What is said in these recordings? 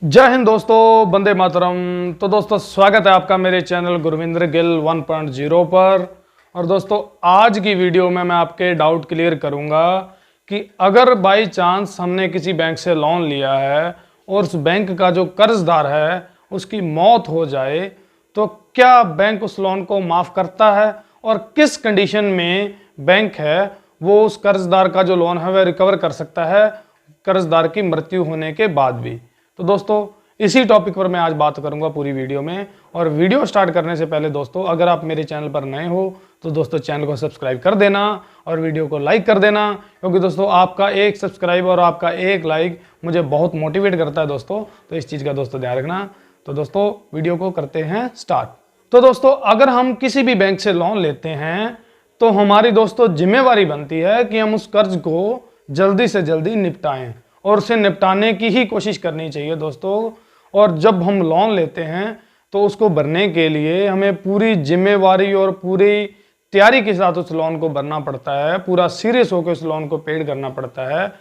जय हिंद दोस्तों, वंदे मातरम। तो दोस्तों स्वागत है आपका मेरे चैनल गुरविंदर गिल 1.0 पर। और दोस्तों आज की वीडियो में मैं आपके डाउट क्लियर करूंगा कि अगर बाई चांस हमने किसी बैंक से लोन लिया है और उस बैंक का जो कर्जदार है उसकी मौत हो जाए तो क्या बैंक उस लोन को माफ़ करता है और किस कंडीशन में बैंक है वो उस कर्जदार का जो लोन है वह रिकवर कर सकता है कर्जदार की मृत्यु होने के बाद भी। तो दोस्तों इसी टॉपिक पर मैं आज बात करूंगा पूरी वीडियो में। और वीडियो स्टार्ट करने से पहले दोस्तों अगर आप मेरे चैनल पर नए हो तो दोस्तों चैनल को सब्सक्राइब कर देना और वीडियो को लाइक कर देना, क्योंकि दोस्तों आपका एक सब्सक्राइब और आपका एक लाइक मुझे बहुत मोटिवेट करता है दोस्तों। तो इस चीज़ का दोस्तों ध्यान रखना। तो दोस्तों वीडियो को करते हैं स्टार्ट। तो दोस्तों अगर हम किसी भी बैंक से लोन लेते हैं तो हमारी दोस्तों जिम्मेवारी बनती है कि हम उस कर्ज को जल्दी से जल्दी निपटाएं और उसे निपटाने की ही कोशिश करनी चाहिए दोस्तों। और जब हम लोन लेते हैं तो उसको भरने के लिए हमें पूरी जिम्मेवारी और पूरी तैयारी के साथ उस लोन को भरना पड़ता है, पूरा सीरियस होकर उस लोन को पेड करना पड़ता है।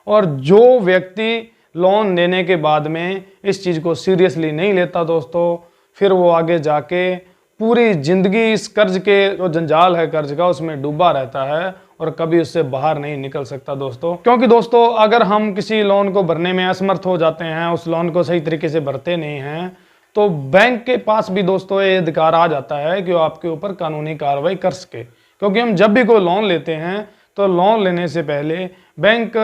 और जो व्यक्ति लोन लेने के बाद में इस चीज़ को सीरियसली नहीं लेता दोस्तों, फिर वो आगे जाके पूरी जिंदगी इस कर्ज के जो जंजाल है कर्ज का उसमें डूबा रहता है और कभी उससे बाहर नहीं निकल सकता दोस्तों। क्योंकि दोस्तों अगर हम किसी लोन को भरने में असमर्थ हो जाते हैं, उस लोन को सही तरीके से भरते नहीं हैं, तो बैंक के पास भी दोस्तों ये अधिकार आ जाता है कि वो आपके ऊपर कानूनी कार्रवाई कर सके। क्योंकि हम जब भी कोई लोन लेते हैं तो लोन लेने से पहले बैंक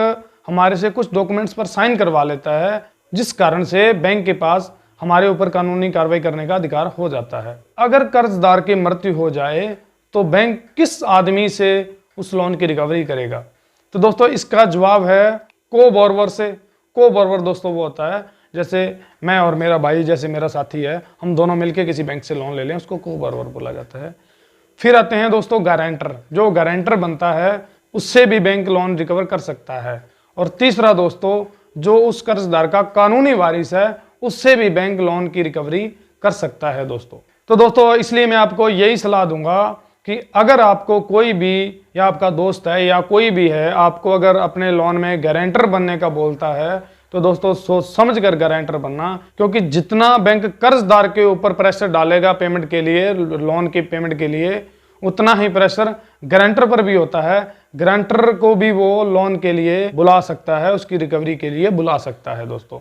हमारे से कुछ डॉक्यूमेंट्स पर साइन करवा लेता है, जिस कारण से बैंक के पास हमारे ऊपर कानूनी कार्रवाई करने का अधिकार हो जाता है। अगर कर्जदार की मृत्यु हो जाए तो बैंक किस आदमी से उस लोन की रिकवरी करेगा? तो दोस्तों इसका जवाब है को बोरोवर से। को बोरोवर दोस्तों वो होता है जैसे मैं और मेरा भाई, जैसे मेरा साथी है, हम दोनों मिलकर किसी बैंक से लोन ले लें, उसको को बोरोवर बोला जाता है। फिर आते हैं दोस्तों गारंटर। जो गारंटर बनता है उससे भी बैंक लोन रिकवर कर सकता है। और तीसरा दोस्तों जो उस कर्जदार का कानूनी वारिस है उससे भी बैंक लोन की रिकवरी कर सकता है दोस्तों। तो दोस्तों इसलिए मैं आपको यही सलाह दूंगा कि अगर आपको कोई भी या आपका दोस्त है या कोई भी है आपको अगर अपने लोन में गारंटर बनने का बोलता है तो दोस्तों सोच समझ कर गारंटर बनना। क्योंकि जितना बैंक कर्जदार के ऊपर प्रेशर डालेगा पेमेंट के लिए, लोन की पेमेंट के लिए, उतना ही प्रेशर गारंटर पर भी होता है। गारंटर को भी वो लोन के लिए बुला सकता है, उसकी रिकवरी के लिए बुला सकता है दोस्तों।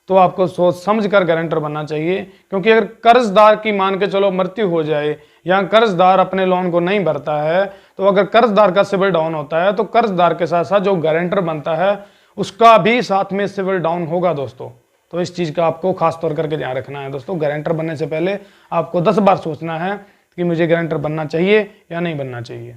तो आपको सोच समझ कर गारंटर बनना चाहिए। क्योंकि अगर कर्जदार की मान के चलो मृत्यु हो जाए या कर्जदार अपने लोन को नहीं भरता है, तो अगर कर्जदार का सिविल डाउन होता है तो कर्जदार के साथ साथ जो गारंटर बनता है उसका भी साथ में सिविल डाउन होगा दोस्तों। तो इस चीज़ का आपको खास तौर करके ध्यान रखना है दोस्तों। गारंटर बनने से पहले आपको 10 बार सोचना है कि मुझे गारंटर बनना चाहिए या नहीं बनना चाहिए।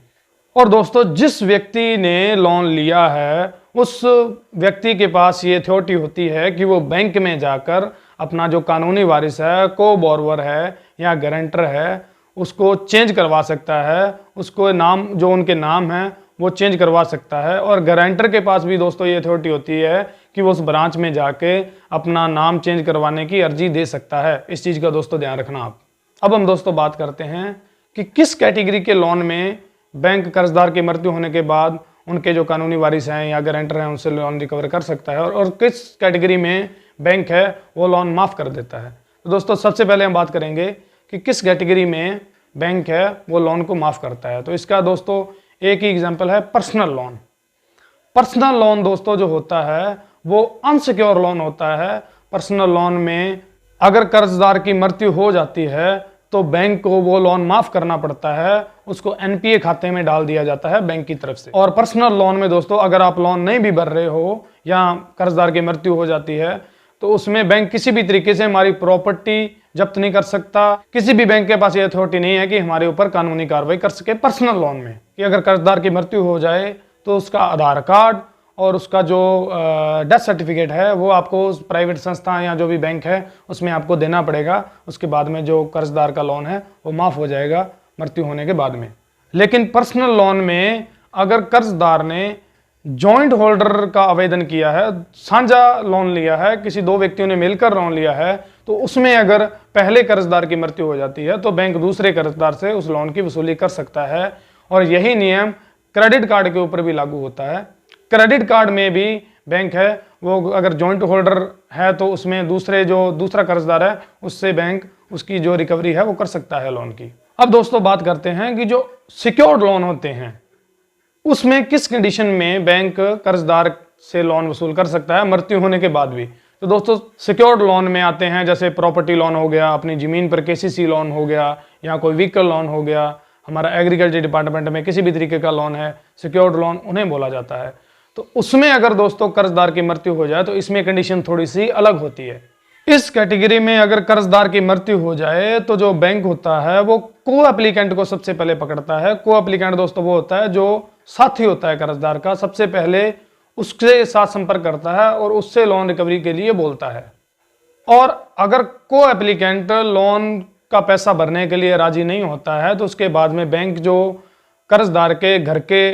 और दोस्तों जिस व्यक्ति ने लोन लिया है उस व्यक्ति के पास ये अथॉरिटी होती है कि वो बैंक में जाकर अपना जो कानूनी वारिस है, को बोरोवर है या गारंटर है, उसको चेंज करवा सकता है। उसको नाम जो उनके नाम है वो चेंज करवा सकता है। और गारंटर के पास भी दोस्तों ये अथॉरिटी होती है कि वो उस ब्रांच में जाके अपना नाम चेंज करवाने की अर्जी दे सकता है। इस चीज़ का दोस्तों ध्यान रखना आप। अब हम दोस्तों बात करते हैं कि किस कैटेगरी के लोन में बैंक कर्जदार की मृत्यु होने के बाद उनके जो कानूनी वारिस हैं या गारंटर हैं उनसे लोन रिकवर कर सकता है और किस कैटेगरी में बैंक है वो लोन माफ़ कर देता है। तो दोस्तों सबसे पहले हम बात करेंगे कि किस कैटेगरी में बैंक है वो लोन को माफ़ करता है। तो इसका दोस्तों एक ही एग्जांपल है पर्सनल लोन। पर्सनल लोन दोस्तों जो होता है वो अनसिक्योर लोन होता है। पर्सनल लोन में अगर कर्जदार की मृत्यु हो जाती है तो बैंक को वो लोन माफ करना पड़ता है, उसको एनपीए खाते में डाल दिया जाता है बैंक की तरफ से। और पर्सनल लोन में दोस्तों अगर आप लोन नहीं भी भर रहे हो या कर्जदार की मृत्यु हो जाती है तो उसमें बैंक किसी भी तरीके से हमारी प्रॉपर्टी जब्त नहीं कर सकता। किसी भी बैंक के पास ये अथॉरिटी नहीं है कि हमारे ऊपर कानूनी कार्रवाई कर सके पर्सनल लोन में। कि अगर कर्जदार की मृत्यु हो जाए तो उसका आधार कार्ड और उसका जो डेथ सर्टिफिकेट है वो आपको उस प्राइवेट संस्था या जो भी बैंक है उसमें आपको देना पड़ेगा। उसके बाद में जो कर्जदार का लोन है वो माफ़ हो जाएगा मृत्यु होने के बाद में। लेकिन पर्सनल लोन में अगर कर्जदार ने जॉइंट होल्डर का आवेदन किया है, साझा लोन लिया है, किसी दो व्यक्तियों ने मिलकर लोन लिया है, तो उसमें अगर पहले कर्जदार की मृत्यु हो जाती है तो बैंक दूसरे कर्जदार से उस लोन की वसूली कर सकता है। और यही नियम क्रेडिट कार्ड के ऊपर भी लागू होता है। क्रेडिट कार्ड में भी बैंक है वो अगर जॉइंट होल्डर है तो उसमें दूसरा कर्जदार है उससे बैंक उसकी जो रिकवरी है वो कर सकता है लोन की। अब दोस्तों बात करते हैं कि जो सिक्योर्ड लोन होते हैं उसमें किस कंडीशन में बैंक कर्जदार से लोन वसूल कर सकता है मृत्यु होने के बाद भी। तो दोस्तों सिक्योर्ड लोन में आते हैं जैसे प्रॉपर्टी लोन हो गया, अपनी ज़मीन पर केसीसी लोन हो गया, या कोई व्हीकल लोन हो गया, हमारा एग्रीकल्चर डिपार्टमेंट में किसी भी तरीके का लोन है सिक्योर्ड लोन उन्हें बोला जाता है। तो उसमें अगर दोस्तों कर्जदार की मृत्यु हो जाए तो इसमें कंडीशन थोड़ी सी अलग होती है। इस कैटेगरी में अगर कर्जदार की मृत्यु हो जाए तो जो बैंक होता है वो को एप्लीकेंट को सबसे पहले पकड़ता है। को एप्लीकेंट दोस्तों वो होता है जो साथी होता है कर्जदार का, सबसे पहले उसके साथ संपर्क करता है और उससे लोन रिकवरी के लिए बोलता है। और अगर को एप्लीकेंट लोन का पैसा भरने के लिए राजी नहीं होता है तो उसके बाद में बैंक जो कर्जदार के घर के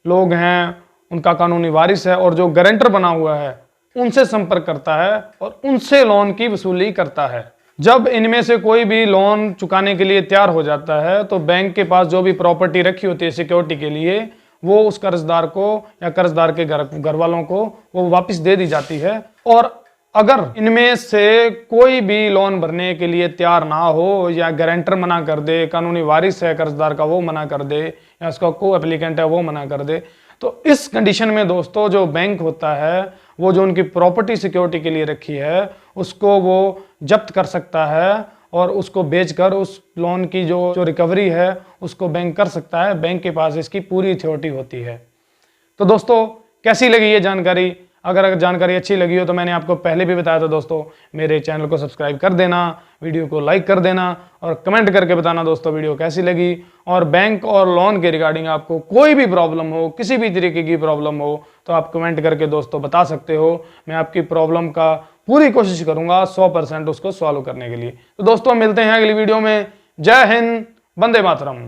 लोग हैं, उनका कानूनी वारिस है और जो गारंटर बना हुआ है उनसे संपर्क करता है और उनसे लोन की वसूली करता है। जब इनमें से कोई भी लोन चुकाने के लिए तैयार हो जाता है तो बैंक के पास जो भी प्रॉपर्टी रखी होती है सिक्योरिटी के लिए वो उस कर्जदार को या कर्जदार के घर वालों को वो वापस दे दी जाती है। और अगर इनमें से कोई भी लोन भरने के लिए तैयार ना हो या गारंटर मना कर दे, कानूनी वारिस है कर्जदार का वो मना कर दे, या उसका को एप्लीकेंट है वो मना कर दे, तो इस कंडीशन में दोस्तों जो बैंक होता है वो जो उनकी प्रॉपर्टी सिक्योरिटी के लिए रखी है उसको वो जब्त कर सकता है और उसको बेचकर उस लोन की जो रिकवरी है उसको बैंक कर सकता है। बैंक के पास इसकी पूरी अथॉरिटी होती है। तो दोस्तों कैसी लगी ये जानकारी? अगर जानकारी अच्छी लगी हो तो मैंने आपको पहले भी बताया था दोस्तों, मेरे चैनल को सब्सक्राइब कर देना, वीडियो को लाइक कर देना और कमेंट करके बताना दोस्तों वीडियो कैसी लगी। और बैंक और लोन के रिगार्डिंग आपको कोई भी प्रॉब्लम हो, किसी भी तरीके की प्रॉब्लम हो तो आप कमेंट करके दोस्तों बता सकते हो। मैं आपकी प्रॉब्लम का पूरी कोशिश करूंगा 100% उसको सॉल्व करने के लिए। तो दोस्तों मिलते हैं अगली वीडियो में। जय हिंद, वंदे मातरम।